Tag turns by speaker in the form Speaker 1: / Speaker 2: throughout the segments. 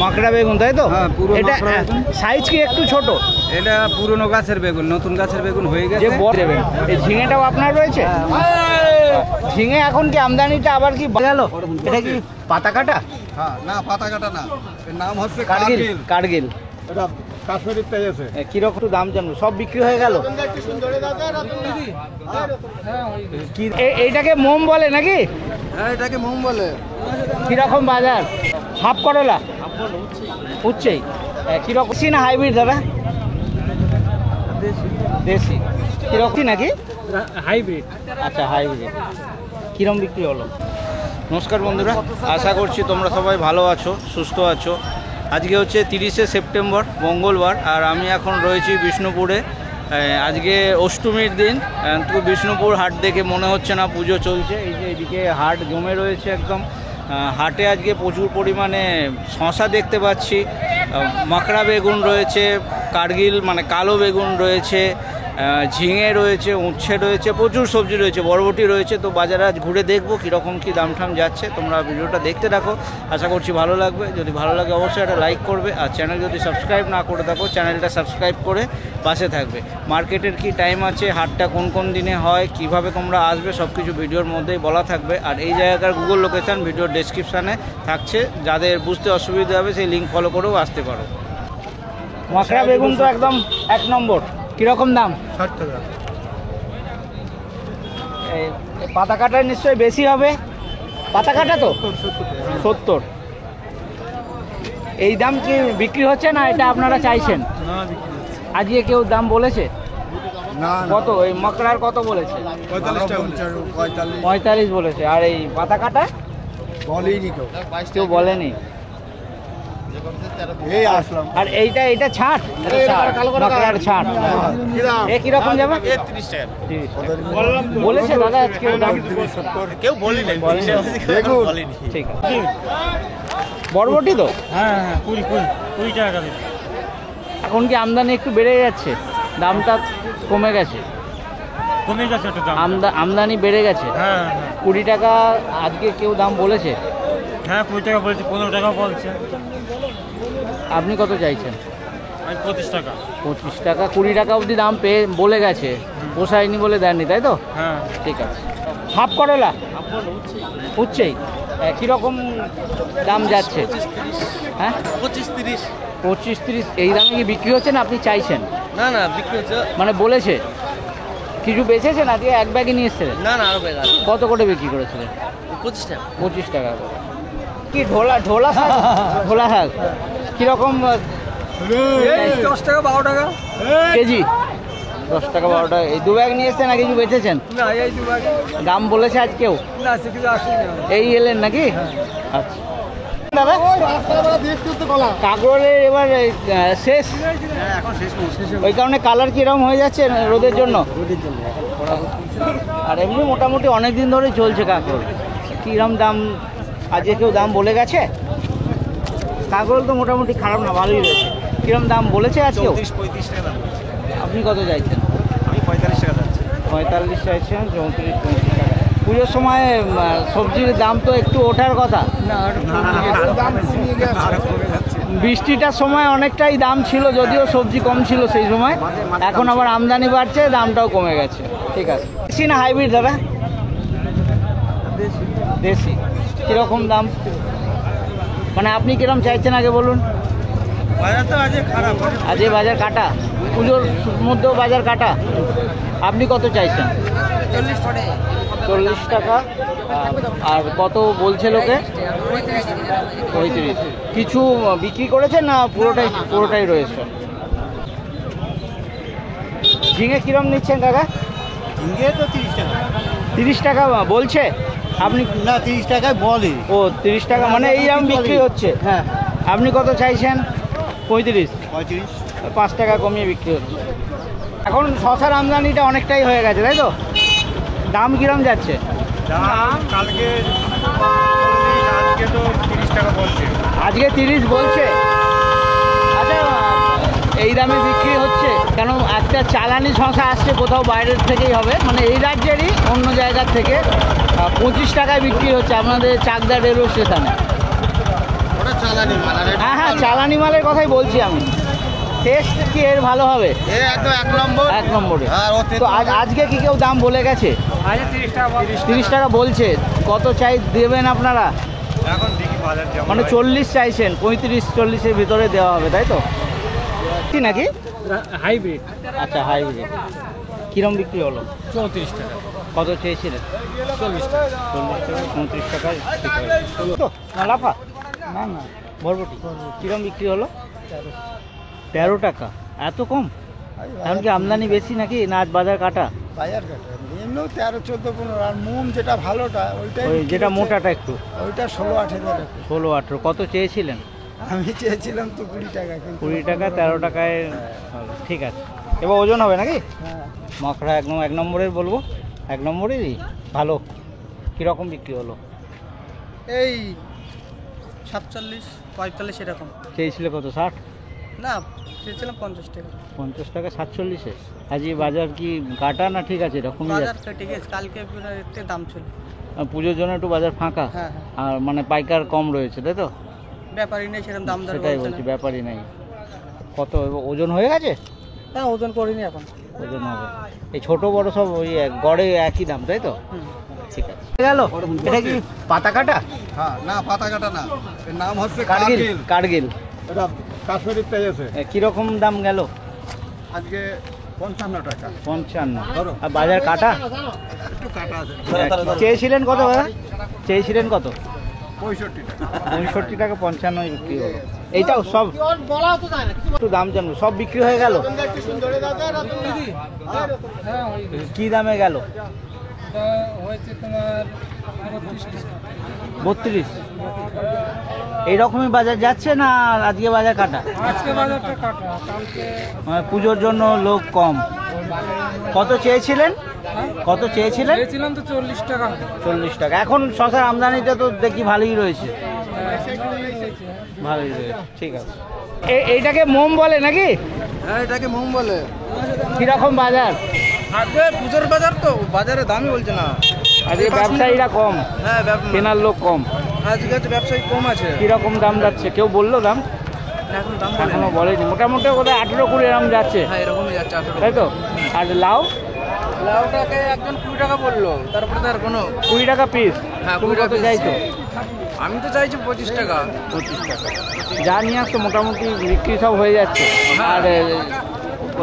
Speaker 1: মাকড়া বেগুন তাই তো?
Speaker 2: হ্যাঁ, পুরো
Speaker 1: এটা
Speaker 2: মাকড়া বেগুন।
Speaker 1: সাইজ কি একটু ছোট?
Speaker 2: এটা পুরনো গাছের বেগুন, নতুন গাছের বেগুন হয়ে গেছে।
Speaker 1: দেবেন। এই ঝিঙেটাও আপনার রয়েছে? ঝিঙে এখন কি আমদানিটা আবার কি গেল? এটা কি পাতা কাটা?
Speaker 2: হ্যাঁ, না পাতা কাটা না, এর নাম হচ্ছে
Speaker 1: কার্গিল। কার্গিল
Speaker 2: এটা কাশ্মীরের তাই আছে।
Speaker 1: কিরকম দাম জানবো? সব বিক্রি হয়ে গেল? এইটাকে মোম বলে নাকি?
Speaker 2: হ্যাঁ, এটাকে মোম বলে।
Speaker 1: কিরকম বাজার? হাফ করলা উঠছেই। কিরকম না হাইব্রিড দাদা? দেশি। কিরকম নাকি?
Speaker 2: হাইব্রিড।
Speaker 1: আচ্ছা, হাইব্রিড। কিরম বিক্রি হলো? নমস্কার বন্ধুরা, আশা করছি তোমরা সবাই ভালো আছো, সুস্থ আছো। আজকে হচ্ছে 30শে সেপ্টেম্বর, মঙ্গলবার, আর আমি এখন রয়েছি বিষ্ণুপুরে। আজকে অষ্টমীর দিন, তো বিষ্ণুপুর হাট দেখে মনে হচ্ছে না পুজো চলছে। এই যে এদিকে হাট জমে রয়েছে একদম। হাটে আজকে প্রচুর পরিমাণে শশা দেখতে পাচ্ছি, মাকড়া বেগুন রয়েছে, কার্গিল মানে কালো বেগুন রয়েছে, ঝিঙে রয়েছে, উচ্ছে রয়েছে, প্রচুর সবজি রয়েছে, বরবটি রয়েছে। তো বাজারে আজ ঘুরে দেখবো কীরকম কী দাম ঠাম যাচ্ছে। তোমরা ভিডিওটা দেখতে থাকো, আশা করছি ভালো লাগবে। যদি ভালো লাগে অবশ্যই একটা লাইক করবে, আর চ্যানেল যদি সাবস্ক্রাইব না করে থাকো চ্যানেলটা সাবস্ক্রাইব করে পাশে থাকবে। মার্কেটের কি টাইম আছে, হাটটা কোন কোন দিনে হয়, কিভাবে তোমরা আসবে, সব কিছু ভিডিওর মধ্যেই বলা থাকবে। আর এই জায়গার গুগল লোকেশান ভিডিওর ডেসক্রিপশানে থাকছে, যাদের বুঝতে অসুবিধা হবে সেই লিঙ্ক ফলো করেও আসতে পারো। মাকড়া বেগুন তো একদম 1 নম্বর। কিরকম দাম?
Speaker 2: 60 টাকা।
Speaker 1: এই পাতা কাটা নিশ্চয়ই বেশি হবে। পাতা কাটা তো 70। এই দাম কি বিক্রি হচ্ছে না এটা আপনারা চাইছেন? আজকে কেউ দাম বলেছে?
Speaker 2: না,
Speaker 1: কত এই মকরার কত বলেছে?
Speaker 2: 45
Speaker 1: বলেছে। আর এই পাতা কাটা
Speaker 2: বলেইনি
Speaker 1: কেউ বলেনি।
Speaker 2: এই আসলাম।
Speaker 1: আর এইটা ছাট, মকরার ছাট। এ কিরকম যাবে?
Speaker 3: 30 টাকা।
Speaker 1: 30 বলেছে দাদা আজকে দাম?
Speaker 3: কেউ বলেনি।
Speaker 1: ঠিক আছে। বরবটি তো?
Speaker 3: হ্যাঁ, 20 টাকা।
Speaker 1: এখন কি আমদানি একটু বেড়ে যাচ্ছে? দামটা কমে গেছে?
Speaker 3: কমে গেছে একটু দাম।
Speaker 1: আমদানি বেড়ে গেছে।
Speaker 3: হ্যাঁ
Speaker 1: 20 টাকা আজকে কেউ দাম বলেছে?
Speaker 3: হ্যাঁ, 20 টাকা বলছে, 15 টাকা বলছে।
Speaker 1: আপনি কত চাইছেন?
Speaker 3: আমি 25 টাকা।
Speaker 1: 25 টাকা। 20 টাকা অবধি দাম পেয়ে বলে গেছে, পোষায়নি বলে দেননি তাই তো?
Speaker 3: হ্যাঁ,
Speaker 1: ঠিক আছে। হাফ করলা উঠছেই। কীরকম দাম যাচ্ছে? হ্যাঁ,
Speaker 3: 25-30।
Speaker 1: 25-30 এই দামে কি বিক্রি হচ্ছে না আপনি চাইছেন?
Speaker 3: না না, বিক্রি হচ্ছে।
Speaker 1: মানে বলেছে কিছু বেচেছেন? আজকে এক ব্যাগে নিয়ে এসেছিলেন?
Speaker 3: না না, আরো বেকার।
Speaker 1: কত করে বিক্রি করেছিলেন?
Speaker 3: 25 টাকা।
Speaker 1: 25 টাকা করে। কি ঢোলা শাক? ঢোলা শাক কীরকম?
Speaker 2: 10 টাকা 12 টাকা
Speaker 1: কেজি? 10 টাকা 12 টাকা। এই 2 ব্যাগ নিয়ে এসছেন না কিছু বেচেছেন?
Speaker 2: না, এই দুবার
Speaker 1: দাম বলেছে আজকেও?
Speaker 2: না, সে কিছু আসেনি।
Speaker 1: এই এলেন নাকি? আচ্ছা দাদা, কাঁকরোলের এবার শেষ,
Speaker 2: এখন শেষ।
Speaker 1: ওই কারণে কালার কিরকম হয়ে যাচ্ছে রোদের জন্য? আর এমনি মোটামুটি অনেক দিন ধরেই চলছে কাঁকরোল। কিরম দাম আজকে কেউ দাম বলে গেছে? কাঁকরোল তো মোটামুটি খারাপ না, ভালোই রয়েছে। কিরম দাম বলেছে আজকেও?
Speaker 3: 35 টাকা দাম।
Speaker 1: আপনি কত চাইছেন?
Speaker 3: আমি 45 টাকা যাচ্ছি।
Speaker 1: 45 চাইছেন, 34-35 টাকা। পুজোর সময় সবজির দাম তো একটু ওঠার কথা। বৃষ্টিটার সময় অনেকটাই দাম ছিল, যদিও সবজি কম ছিল সেই সময়। এখন আবার আমদানি বাড়ছে, দামটাও কমে গেছে। ঠিক আছে। দেশি না হাইব্রিড দাদা? দেশি। কীরকম দাম? মানে আপনি কিরম চাইছেন আগে বলুন।
Speaker 3: বাজার তো আজকে খারাপ।
Speaker 1: আজকে বাজার কাটা, পুজোর মধ্যেও বাজার কাটা। আপনি কত চাইছেন? 40 টাকা। আর কত বলছে লোকে? 35। কিছু বিক্রি করেছেন না পুরোটাই রয়েছে? ঝিঙে কিরম নিচ্ছেন কাকা?
Speaker 3: ঝিঙে তো 30 টাকা।
Speaker 1: 30 টাকা বলছে আপনি?
Speaker 3: না, 30 টাকায় বলে।
Speaker 1: ও 30 টাকা, মানে এইরকম বিক্রি হচ্ছে।
Speaker 3: হ্যাঁ।
Speaker 1: আপনি কত চাইছেন? 35।
Speaker 3: 35।
Speaker 1: 5 টাকা কমিয়ে বিক্রি হচ্ছে। এখন শশার আমদানিটা অনেকটাই হয়ে গেছে তাই তো? দাম কিরম যাচ্ছে?
Speaker 3: দাম কালকে আজকে তো 30 টাকা বলছে।
Speaker 1: আজকে 30 বলছে। আচ্ছা, এই দামে বিক্রি হচ্ছে কেন? একটা চালানি শশা আসছে কোথাও বাইরের থেকেই হবে, মানে এই রাজ্যেরই অন্য জায়গার থেকে। 25 টাকায় বিক্রি হচ্ছে আপনাদের চাকদা রেলওয়ে স্টেশনে।
Speaker 3: ওটা
Speaker 1: হ্যাঁ হ্যাঁ, চালানি মালের কথাই বলছি আমি। টেস্ট কি এর ভালো হবে?
Speaker 3: একদম 1 নম্বর।
Speaker 1: 1 নম্বরে।
Speaker 3: আর ও
Speaker 1: তো আজকে কি কেউ দাম বলে গেছে?
Speaker 2: আজ 30 টাকা
Speaker 1: 30 টাকা বলছে। কত চাই দেবেন আপনারা?
Speaker 3: এখন দেখি বাজার যেমন
Speaker 1: মানে 40 চাইছেন, 35-40-এর ভিতরে দেওয়া হবে, তাই তো? কি নাকি?
Speaker 2: হাইব্রিড
Speaker 1: আচ্ছা, হাইব্রিড। কিরম বিক্রি হলো?
Speaker 2: 34 টাকা।
Speaker 1: কত চেয়েছিলেন?
Speaker 2: 40 টাকা।
Speaker 1: 40 টাকা, 29 টাকায় তো লাফা
Speaker 2: না না,
Speaker 1: বরবটি কিরম বিক্রি হলো? 13 টাকা। এত কম? এখন কি আমদানি বেশি নাকি না আজ বাজার কাটা?
Speaker 2: বাজার কাটা এমনিও 13, 14, 15। আর মুম যেটা ভালোটা ওইটাই
Speaker 1: ওই যেটা মোটাটা একটু
Speaker 2: ওইটা 16-18 টাকা।
Speaker 1: 16-18। কত চেয়েছিলেন?
Speaker 2: আমি চেয়েছিলাম তো 20 টাকা, কিন্তু
Speaker 1: 20 টাকা, 13 টাকায় হবে। ঠিক আছে, এবার ওজন হবে নাকি?
Speaker 2: হ্যাঁ,
Speaker 1: মাকড়া একদম 1 নম্বরের বলবো, 1 নম্বরেরই ভালো। কীরকম বিক্রি হলো?
Speaker 2: এই 47, 45 এরকম।
Speaker 1: চেয়েছিলে কত? 60?
Speaker 2: না, চেয়েছিলাম 50 টাকা।
Speaker 1: 50 টাকা 47-এ। আজ এই বাজার কি কাটা না ঠিক আছে এরকমই
Speaker 2: বাজার
Speaker 1: যাচ্ছে?
Speaker 2: কেটে গেছে, কালকে একটু দাম ছিল।
Speaker 1: পুজোর জন্য একটু বাজার ফাঁকা,
Speaker 2: হ্যাঁ,
Speaker 1: আর মানে পাইকার কম রয়েছে, তাই তো?
Speaker 2: ব্যাপারই নেই সেরকম দাম দর
Speaker 1: সেটাই
Speaker 2: বলছে
Speaker 1: বলছি,
Speaker 2: না।
Speaker 1: ব্যাপারই নাই। কত এবার ওজন হয়ে গেছে?
Speaker 2: হ্যাঁ, ওজন করিনি এখন।
Speaker 1: ওজন হবে। এই ছোট বড় সব ওই গড়ে একই দাম, তাই তো?
Speaker 2: হুম।
Speaker 1: ঠিক আছে। গেল এটা কি পাতা কাটা?
Speaker 2: হ্যাঁ, না পাতা কাটা না, এর নাম হচ্ছে
Speaker 1: কার্গিল। কার্গিল
Speaker 2: এটা কাশ্মীরি পেয়েছে।
Speaker 1: কিরকম দাম গেল?
Speaker 2: আজকে 55 টাকা।
Speaker 1: 55।
Speaker 2: ধরো।
Speaker 1: আর বাজার কাটা?
Speaker 2: একটু কাটা আছে।
Speaker 1: চেয়েছিলেন কত দাদা? চেয়েছিলেন কত?
Speaker 2: 65 টাকা।
Speaker 1: 65 টাকা 55 বিক্রি হলো। এইটাও সব একটু দাম জানবো, সব বিক্রি হয়ে গেল? কি দামে গেল?
Speaker 2: হয়েছে তোমার
Speaker 1: 32। এইরকমই বাজার যাচ্ছে না আজকে বাজার কাটা?
Speaker 2: আজকে বাজারটা কাটা, কালকে
Speaker 1: মানে পুজোর জন্য লোক কম। কত চেয়েছিলেন? কত চেয়েছিলেন?
Speaker 2: চেয়েছিলাম তো 40 টাকা।
Speaker 1: 40 টাকা। এখন শশার আমদানিটা তো দেখি ভালোই রয়েছে। ভালোই রয়েছে, ঠিক আছে। এইটাকে মোম বলে নাকি?
Speaker 2: হ্যাঁ, এটাকে মোম বলে।
Speaker 1: কিরকম বাজার?
Speaker 2: আজকে পুজোর বাজার তো, বাজারে দামই বলছে না।
Speaker 1: আজকে ব্যবসায়ীরা কম,
Speaker 2: হ্যাঁ,
Speaker 1: কেনার লোক কম।
Speaker 2: আজকে তো ব্যবসায়ী কম আছে।
Speaker 1: কিরকম দাম যাচ্ছে কেউ বললো দাম?
Speaker 2: এখন দাম
Speaker 1: এখনো বলেনি। মোটামুটি ওদের 18-20 এরকম যাচ্ছে,
Speaker 2: হ্যাঁ, এরকমই যাচ্ছে।
Speaker 1: তাই তো? আর লাউ?
Speaker 2: লাউটাকে একজন 20 টাকা বললো, তারপরে তার কোনো
Speaker 1: 20 টাকা পিস।
Speaker 2: হ্যাঁ,
Speaker 1: তুমি
Speaker 2: 20
Speaker 1: কত
Speaker 2: টাকা
Speaker 1: চাইছো?
Speaker 2: আমি তো চাইছি 25 টাকা।
Speaker 1: 25 টাকা। যা নিয়ে আসতো মোটামুটি বিক্রি সব হয়ে যাচ্ছে। আর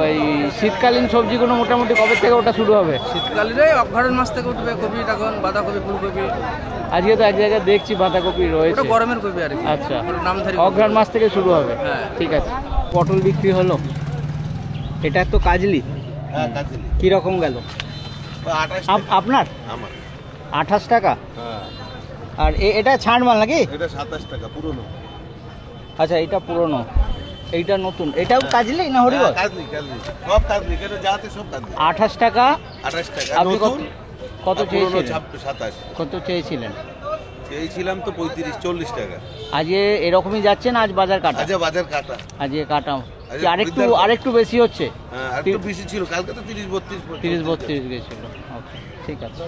Speaker 1: ওই শীতকালীন সবজিগুলো মোটামুটি কবে থেকে ওটা শুরু হবে?
Speaker 2: শীতকালে অঘ্রাণ মাস থেকে উঠবে কপি, তখন বাঁধাকপি, ফুলকপি।
Speaker 1: আজকে তো এক জায়গায় দেখছি বাঁধাকপি
Speaker 2: ওটা
Speaker 1: রয়েছে।
Speaker 2: গরমের কপি আর কি।
Speaker 1: আচ্ছা,
Speaker 2: ওটা নামধারী
Speaker 1: অঘ্রাণ মাস থেকে শুরু হবে।
Speaker 2: হ্যাঁ।
Speaker 1: ঠিক আছে। পটল বিক্রি হলো। এটা তো কাজলি।
Speaker 3: হ্যাঁ, কাজলি।
Speaker 1: কীরকম গেল?
Speaker 3: 28
Speaker 1: আপনার?
Speaker 3: আমার।
Speaker 1: 28 টাকা।
Speaker 3: হ্যাঁ,
Speaker 1: আর এটা ছাড় মাল নাকি?
Speaker 3: এটা 27 টাকা পুরনো।
Speaker 1: আচ্ছা, এটা পুরনো, এইটা নতুন। এটাও কাজলি না হরিবল?
Speaker 3: কাজলি, কাজলি। সব কাজলি, এটা যাতে সব কাজলি।
Speaker 1: 28 টাকা।
Speaker 3: 28 টাকা।
Speaker 1: আপনি
Speaker 3: নতুন
Speaker 1: কত
Speaker 3: আর পুরনো
Speaker 1: চেয়েছিলেন?
Speaker 3: 27।
Speaker 1: কত চেয়েছিলেন?
Speaker 3: চেয়েছিলাম তো 35-40 টাকা।
Speaker 1: আজকে এরকমই যাচ্ছে না আজ বাজার কাটা?
Speaker 3: আজ বাজার কাটা।
Speaker 1: আজকে কাটা
Speaker 3: আজকে
Speaker 1: কি আরেকটু
Speaker 3: খরিদ্দার-
Speaker 1: আরেকটু বেশি হচ্ছে?
Speaker 3: হ্যাঁ, আর একটু বেশি ছিল। কালকে তো 30-32
Speaker 1: 30-32 গেছিল। ওকে, ঠিক আছে।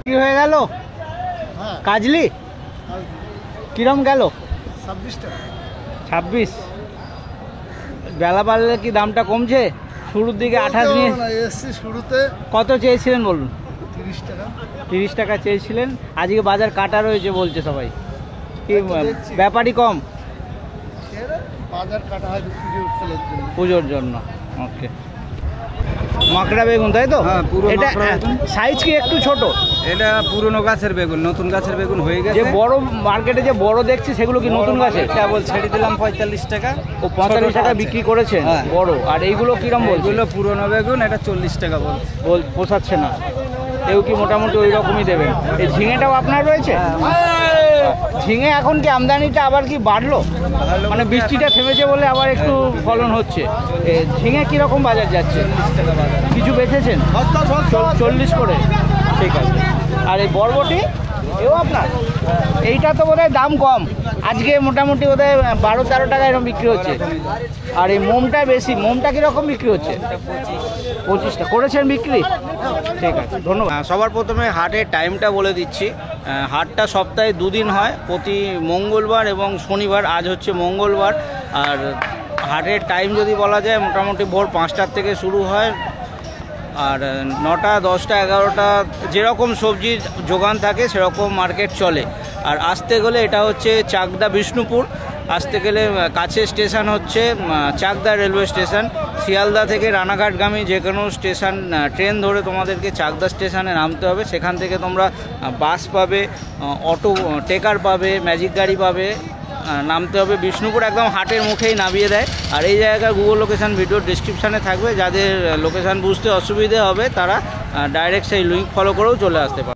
Speaker 1: কি হয়ে গেল? কাজলি কিরম গেল?
Speaker 2: 26 টাকা।
Speaker 1: 26। বেলা বাড়লে কি দামটা কমছে? শুরুর দিকে 28 নিয়ে
Speaker 2: এসছি শুরুতে
Speaker 1: কত চেয়েছিলেন বলুন?
Speaker 2: 30 টাকা।
Speaker 1: 30 টাকা চেয়েছিলেন। আজকে বাজার কাটা রয়েছে বলছে সবাই। কি
Speaker 2: দেখছি।
Speaker 1: ব্যাপারই কম?
Speaker 2: বাজার কাটা হয় পুজোর ফেলের জন্য।
Speaker 1: পুজোর জন্য। ওকে। মাকড়া বেগুন, তাই তো?
Speaker 2: হ্যাঁ, পুরো
Speaker 1: এটা
Speaker 2: মাকড়া বেগুন।
Speaker 1: সাইজ কি একটু ছোট?
Speaker 2: এটা পুরনো গাছের বেগুন, নতুন গাছের বেগুন হয়ে
Speaker 1: যে
Speaker 2: গেছে।
Speaker 1: বড় মার্কেটে যে বড় দেখছি সেগুলো কি নতুন গাছে?
Speaker 2: কেবল ছেড়ে দিলাম 45 টাকা।
Speaker 1: ও 45 টাকা
Speaker 2: আছে।
Speaker 1: বিক্রি করেছেন
Speaker 2: হ্যাঁ।
Speaker 1: বড়। আর এইগুলো কিরম বলছে?
Speaker 2: এগুলো পুরনো বেগুন, এটা 40 টাকা বলছে।
Speaker 1: পোষাচ্ছে না। এও কি মোটামুটি ওই রকমই দেবেন? এই ঝিঙেটাও আপনার রয়েছে? ঝিঙে এখন কি আমদানিটা আবার কি বাড়লো? মানে বৃষ্টিটা থেমেছে বলে আবার একটু ফলন হচ্ছে। ঝিঙে কিরকম বাজার যাচ্ছে? কিছু বেচেছেন? 40 করে। ঠিক আছে। আর এই বরবটি এও আপনার? এইটা তো বোধহয় দাম কম। আজকে মোটামুটি বোধহয় 12-13 টাকা এরকম বিক্রি হচ্ছে। আর এই মোমটা বেশি। মোমটা কিরকম বিক্রি হচ্ছে? 25টা করেছেন বিক্রি? ঠিক আছে, ধন্যবাদ। সবার প্রথমে হাটের টাইমটা বলে দিচ্ছি। হাটটা সপ্তাহে 2 দিন হয়, প্রতি মঙ্গলবার এবং শনিবার। আজ হচ্ছে মঙ্গলবার। আর হাটের টাইম যদি বলা যায়, মোটামুটি ভোর 5টার থেকে শুরু হয়, আর 9টা 10টা 11টা যেরকম সবজির যোগান থাকে সেরকম মার্কেট চলে। আর আসতে গেলে এটা হচ্ছে চাকদা বিষ্ণুপুর, আসতে গেলে কাছে স্টেশন হচ্ছে চাকদা রেলওয়ে স্টেশন। শিয়ালদা থেকে রানাঘাটগামী যে কোনো স্টেশন ট্রেন ধরে তোমাদেরকে চাকদা স্টেশনে নামতে হবে। সেখান থেকে তোমরা বাস পাবে, অটো টেকার পাবে, ম্যাজিক গাড়ি পাবে, নামতে হবে। বিষ্ণুপুর একদম হাটের মুখেই নামিয়ে দেয়। আর এই জায়গার গুগল লোকেশান ভিডিওর ডিসক্রিপশানে থাকবে, যাদের লোকেশান বুঝতে অসুবিধে হবে তারা ডাইরেক্ট সেই লিঙ্ক ফলো করেও চলে আসতে পারে।